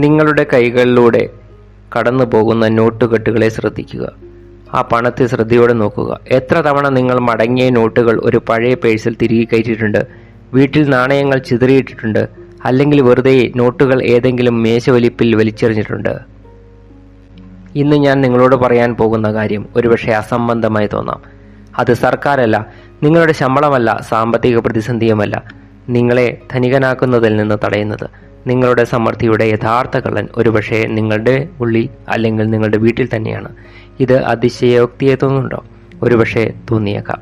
നിങ്ങളുടെ കൈകളിലൂടെ കടന്നു പോകുന്ന നോട്ടുകെട്ടുകളെ ശ്രദ്ധിക്കുക. ആ പണത്തെ ശ്രദ്ധയോടെ നോക്കുക. എത്ര തവണ നിങ്ങൾ മടങ്ങിയ നോട്ടുകൾ ഒരു പഴയ പേഴ്സിൽ തിരികെ കയറ്റിയിട്ടുണ്ട്? വീട്ടിൽ നാണയങ്ങൾ ചിതറിയിട്ടിട്ടുണ്ട്? അല്ലെങ്കിൽ വെറുതെ നോട്ടുകൾ ഏതെങ്കിലും മേശവലിപ്പിൽ വലിച്ചെറിഞ്ഞിട്ടുണ്ട്? ഇന്ന് ഞാൻ നിങ്ങളോട് പറയാൻ പോകുന്ന കാര്യം ഒരുപക്ഷെ അസംബന്ധമായി തോന്നാം. അത് സർക്കാരല്ല, നിങ്ങളുടെ ശമ്പളമല്ല, സാമ്പത്തിക പ്രതിസന്ധിയുമല്ല നിങ്ങളെ ധനികനാക്കുന്നതിൽ നിന്ന് തടയുന്നത്. നിങ്ങളുടെ സമൃദ്ധിയുടെ യഥാർത്ഥ കള്ളൻ ഒരുപക്ഷെ നിങ്ങളുടെ ഉള്ളിൽ അല്ലെങ്കിൽ നിങ്ങളുടെ വീട്ടിൽ തന്നെയാണ്. ഇത് അതിശയോക്തിയെ തോന്നുന്നുണ്ടോ? ഒരുപക്ഷെ തോന്നിയേക്കാം.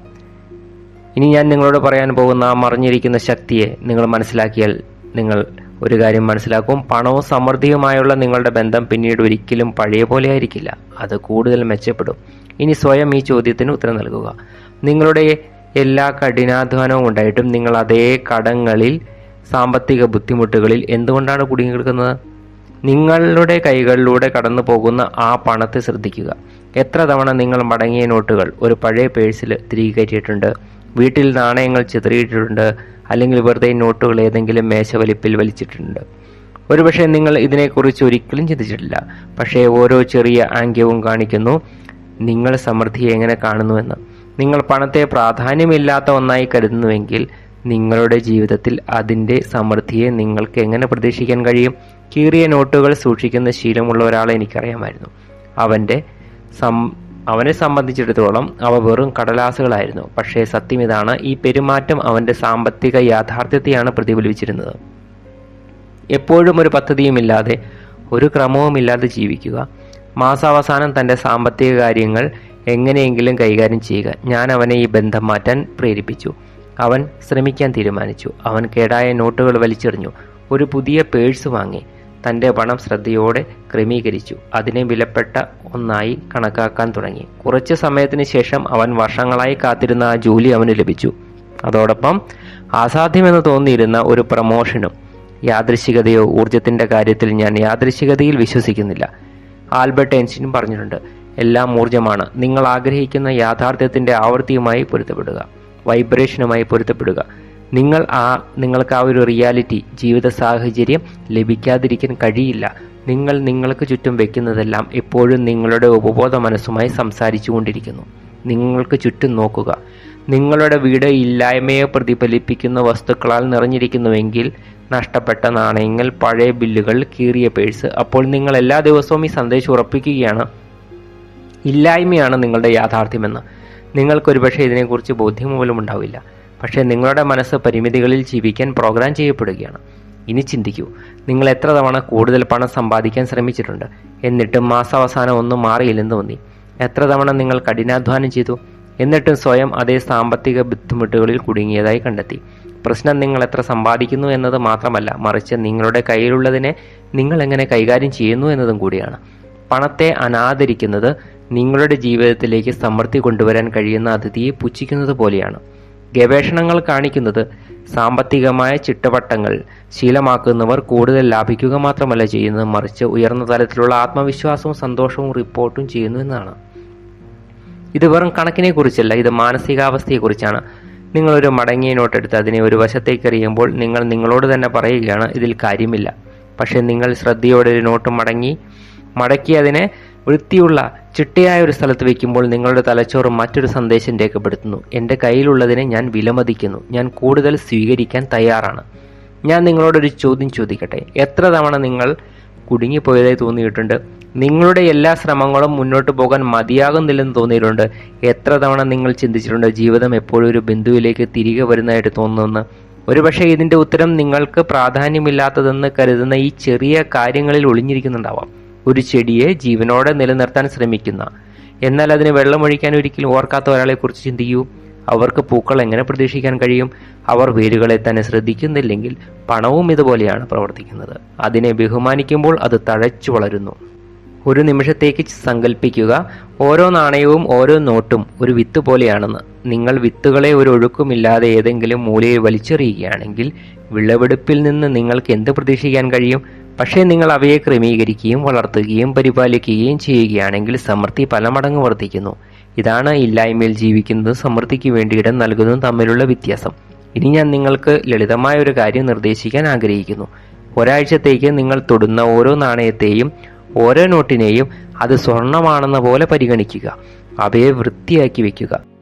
ഇനി ഞാൻ നിങ്ങളോട് പറയാൻ പോകുന്ന മറിഞ്ഞിരിക്കുന്ന ശക്തിയെ നിങ്ങൾ മനസ്സിലാക്കിയാൽ നിങ്ങൾ ഒരു കാര്യം മനസ്സിലാക്കും. പണവും സമൃദ്ധിയുമായുള്ള നിങ്ങളുടെ ബന്ധം പിന്നീട് ഒരിക്കലും പഴയ പോലെ ആയിരിക്കില്ല. അത് കൂടുതൽ മെച്ചപ്പെടും. ഇനി സ്വയം ഈ ചോദ്യത്തിന് ഉത്തരം നൽകുക. നിങ്ങളുടെ എല്ലാ കഠിനാധ്വാനവും ഉണ്ടായിട്ടും നിങ്ങൾ അതേ കടങ്ങളിൽ, സാമ്പത്തിക ബുദ്ധിമുട്ടുകളിൽ എന്തുകൊണ്ടാണ് കുടുങ്ങിക്കിടക്കുന്നത്? നിങ്ങളുടെ കൈകളിലൂടെ കടന്നു പോകുന്ന ആ പണത്തെ ശ്രദ്ധിക്കുക. എത്ര തവണ നിങ്ങൾ മടങ്ങിയ നോട്ടുകൾ ഒരു പഴയ പേഴ്സിൽ തിരികെ കയറ്റിയിട്ടുണ്ട്? വീട്ടിൽ നാണയങ്ങൾ ചിതറിയിട്ടുണ്ട്? അല്ലെങ്കിൽ വെറുതെ നോട്ടുകൾ ഏതെങ്കിലും മേശവലിപ്പിൽ വലിച്ചിട്ടുണ്ട്? ഒരുപക്ഷെ നിങ്ങൾ ഇതിനെക്കുറിച്ച് ഒരിക്കലും ചിന്തിച്ചിട്ടില്ല. പക്ഷേ ഓരോ ചെറിയ ആംഗ്യവും കാണിക്കുന്നു നിങ്ങൾ സമൃദ്ധിയെ എങ്ങനെ കാണുന്നുവെന്ന്. നിങ്ങൾ പണത്തെ പ്രാധാന്യമില്ലാത്ത ഒന്നായി കരുതുന്നുവെങ്കിൽ നിങ്ങളുടെ ജീവിതത്തിൽ അതിൻ്റെ സമൃദ്ധിയെ നിങ്ങൾക്ക് എങ്ങനെ പ്രതീക്ഷിക്കാൻ കഴിയും? കീറിയ നോട്ടുകൾ സൂക്ഷിക്കുന്ന ശീലമുള്ള ഒരാളെ എനിക്കറിയാമായിരുന്നു. അവനെ സംബന്ധിച്ചിടത്തോളം അവ വെറും കടലാസുകളായിരുന്നു. പക്ഷേ സത്യം ഇതാണ്, ഈ പെരുമാറ്റം അവൻ്റെ സാമ്പത്തിക യാഥാർത്ഥ്യത്തെയാണ് പ്രതിഫലിപ്പിച്ചിരുന്നത്. എപ്പോഴും ഒരു പദ്ധതിയുമില്ലാതെ, ഒരു ക്രമവുമില്ലാതെ ജീവിക്കുക. മാസാവസാനം തൻ്റെ സാമ്പത്തിക കാര്യങ്ങൾ എങ്ങനെയെങ്കിലും കൈകാര്യം ചെയ്യുക. ഞാൻ അവനെ ഈ ബന്ധം മാറ്റാൻ പ്രേരിപ്പിച്ചു. അവൻ ശ്രമിക്കാൻ തീരുമാനിച്ചു. അവൻ കേടായ നോട്ടുകൾ വലിച്ചെറിഞ്ഞു. ഒരു പുതിയ പേഴ്സ് വാങ്ങി. തൻ്റെ പണം ശ്രദ്ധയോടെ ക്രമീകരിച്ചു. അതിനെ വിലപ്പെട്ട ഒന്നായി കണക്കാക്കാൻ തുടങ്ങി. കുറച്ച് സമയത്തിന് ശേഷം അവൻ വർഷങ്ങളായി കാത്തിരുന്ന ആ ജോലി അവന് ലഭിച്ചു. അതോടൊപ്പം അസാധ്യമെന്ന് തോന്നിയിരുന്ന ഒരു പ്രമോഷനും. യാദൃശ്ചികതയോ ഊർജത്തിൻ്റെ കാര്യത്തിൽ ഞാൻ യാദൃശ്ചികതയിൽ വിശ്വസിക്കുന്നില്ല. ആൽബർട്ട് ഐൻസ്റ്റീൻ പറഞ്ഞിട്ടുണ്ട്, എല്ലാം ഊർജമാണ്. നിങ്ങൾ ആഗ്രഹിക്കുന്ന യാഥാർത്ഥ്യത്തിൻ്റെ ആവൃത്തിയുമായി പൊരുത്തപ്പെടുക, വൈബ്രേഷനുമായി പൊരുത്തപ്പെടുക. നിങ്ങൾക്ക് ആ ഒരു റിയാലിറ്റി, ജീവിത സാഹചര്യം ലഭിക്കാതിരിക്കാൻ കഴിയില്ല. നിങ്ങൾ നിങ്ങൾക്ക് ചുറ്റും വെക്കുന്നതെല്ലാം എപ്പോഴും നിങ്ങളുടെ ഉപബോധ മനസ്സുമായി സംസാരിച്ചു കൊണ്ടിരിക്കുന്നു. നിങ്ങൾക്ക് ചുറ്റും നോക്കുക. നിങ്ങളുടെ വീട് ഇല്ലായ്മയെ പ്രതിഫലിപ്പിക്കുന്ന വസ്തുക്കളാൽ നിറഞ്ഞിരിക്കുന്നുവെങ്കിൽ, നഷ്ടപ്പെട്ട നാണയങ്ങൾ, പഴയ ബില്ലുകൾ, കീറിയ പേഴ്സ്, അപ്പോൾ നിങ്ങൾ എല്ലാ ദിവസവും ഈ സന്ദേശം ഉറപ്പിക്കുകയാണ്, ഇല്ലായ്മയാണ് നിങ്ങളുടെ യാഥാർത്ഥ്യമെന്ന്. നിങ്ങൾക്കൊരു പക്ഷേ ഇതിനെക്കുറിച്ച് ബോധ്യം പോലും ഉണ്ടാവില്ല. പക്ഷേ നിങ്ങളുടെ മനസ്സ് പരിമിതികളിൽ ജീവിക്കാൻ പ്രോഗ്രാം ചെയ്യപ്പെടുകയാണ്. ഇനി ചിന്തിക്കൂ, നിങ്ങൾ എത്ര തവണ കൂടുതൽ പണം സമ്പാദിക്കാൻ ശ്രമിച്ചിട്ടുണ്ട്, എന്നിട്ടും മാസാവസാനം ഒന്നും മാറിയില്ലെന്ന് തോന്നി? എത്ര തവണ നിങ്ങൾ കഠിനാധ്വാനം ചെയ്തു, എന്നിട്ടും സ്വയം അതേ സാമ്പത്തിക ബുദ്ധിമുട്ടുകളിൽ കുടുങ്ങിയതായി കണ്ടെത്തി? പ്രശ്നം നിങ്ങൾ എത്ര സമ്പാദിക്കുന്നു എന്നത് മാത്രമല്ല, മറിച്ച് നിങ്ങളുടെ കയ്യിലുള്ളതിനെ നിങ്ങൾ എങ്ങനെ കൈകാര്യം ചെയ്യുന്നു എന്നതും കൂടിയാണ്. പണത്തെ അനാദരിക്കുന്നത് നിങ്ങളുടെ ജീവിതത്തിലേക്ക് സമൃദ്ധി കൊണ്ടുവരാൻ കഴിയുന്ന അതിഥിയെ പുച്ഛിക്കുന്നത് പോലെയാണ്. ഗവേഷണങ്ങൾ കാണിക്കുന്നത് സാമ്പത്തികമായ ചിട്ടവട്ടങ്ങൾ ശീലമാക്കുന്നവർ കൂടുതൽ ലാഭിക്കുക മാത്രമല്ല ചെയ്യുന്നത്, മറിച്ച് ഉയർന്ന തലത്തിലുള്ള ആത്മവിശ്വാസവും സന്തോഷവും റിപ്പോർട്ടും ചെയ്യുന്നു എന്നാണ്. ഇത് വെറും കണക്കിനെ കുറിച്ചല്ല, ഇത് മാനസികാവസ്ഥയെക്കുറിച്ചാണ്. നിങ്ങളൊരു മടങ്ങിയ നോട്ടെടുത്ത് അതിനെ ഒരു വശത്തേക്ക് എറിയുമ്പോൾ നിങ്ങൾ നിങ്ങളോട് തന്നെ പറയുകയാണ്, ഇതിൽ കാര്യമില്ല. പക്ഷെ നിങ്ങൾ ശ്രദ്ധയോടെ ഒരു നോട്ട് മടക്കി അതിനെ വൃത്തിയുള്ള ചിട്ടയായ ഒരു സ്ഥലത്ത് വയ്ക്കുമ്പോൾ നിങ്ങളുടെ തലച്ചോറ് മറ്റൊരു സന്ദേശം രേഖപ്പെടുത്തുന്നു. എൻ്റെ കയ്യിലുള്ളതിനെ ഞാൻ വിലമതിക്കുന്നു, ഞാൻ കൂടുതൽ സ്വീകരിക്കാൻ തയ്യാറാണ്. ഞാൻ നിങ്ങളോടൊരു ചോദ്യം ചോദിക്കട്ടെ, എത്ര തവണ നിങ്ങൾ കുടുങ്ങിപ്പോയതായി തോന്നിയിട്ടുണ്ട്? നിങ്ങളുടെ എല്ലാ ശ്രമങ്ങളും മുന്നോട്ട് പോകാൻ മതിയാകുന്നില്ലെന്ന് തോന്നിയിട്ടുണ്ട്? എത്ര തവണ നിങ്ങൾ ചിന്തിച്ചിട്ടുണ്ട് ജീവിതം എപ്പോഴും ഒരു ബിന്ദുവിലേക്ക് തിരികെ വരുന്നതായിട്ട് തോന്നുന്നെന്ന്? ഒരുപക്ഷെ ഇതിൻ്റെ ഉത്തരം നിങ്ങൾക്ക് പ്രാധാന്യമില്ലാത്തതെന്ന് കരുതുന്ന ഈ ചെറിയ കാര്യങ്ങളിൽ ഒളിഞ്ഞിരിക്കുന്നുണ്ടാവാം. ഒരു ചെടിയെ ജീവനോടെ നിലനിർത്താൻ ശ്രമിക്കുന്ന, എന്നാൽ അതിന് വെള്ളമൊഴിക്കാൻ ഒരിക്കലും ഓർക്കാത്ത ഒരാളെക്കുറിച്ച് ചിന്തിക്കൂ. അവർക്ക് പൂക്കൾ എങ്ങനെ പ്രതീക്ഷിക്കാൻ കഴിയും? അവർ വേരുകളെ തന്നെ ശ്രദ്ധിക്കുന്നില്ലെങ്കിൽ പണവും ഇതുപോലെയാണ് പ്രവർത്തിക്കുന്നത്. അതിനെ ബഹുമാനിക്കുമ്പോൾ അത് തഴച്ചു വളരുന്നു. ഒരു നിമിഷത്തേക്ക് സങ്കല്പിക്കുക, ഓരോ നാണയവും ഓരോ നോട്ടും ഒരു വിത്ത് പോലെയാണെന്ന്. നിങ്ങൾ വിത്തുകളെ ഒരു ഒഴുക്കുമില്ലാതെ ഏതെങ്കിലും മൂലയിൽ വലിച്ചെറിയുകയാണെങ്കിൽ വിളവെടുപ്പിൽ നിന്ന് നിങ്ങൾക്ക് എന്ത് പ്രതീക്ഷിക്കാൻ കഴിയും? പക്ഷേ നിങ്ങൾ അവയെ ക്രമീകരിക്കുകയും വളർത്തുകയും പരിപാലിക്കുകയും ചെയ്യുകയാണെങ്കിൽ സമൃദ്ധി പല മടങ്ങ് വർദ്ധിക്കുന്നു. ഇതാണ് ഇല്ലായ്മയിൽ ജീവിക്കുന്നതും സമൃദ്ധിക്ക് വേണ്ടി ഇടം നൽകുന്നതും തമ്മിലുള്ള വ്യത്യാസം. ഇനി ഞാൻ നിങ്ങൾക്ക് ലളിതമായ ഒരു കാര്യം നിർദ്ദേശിക്കാൻ ആഗ്രഹിക്കുന്നു. ഒരാഴ്ചത്തേക്ക് നിങ്ങൾ തൊടുന്ന ഓരോ നാണയത്തെയും ഓരോ നോട്ടിനെയും അത് സ്വർണമാണെന്ന പോലെ പരിഗണിക്കുക. അവയെ വൃത്തിയാക്കി വയ്ക്കുക.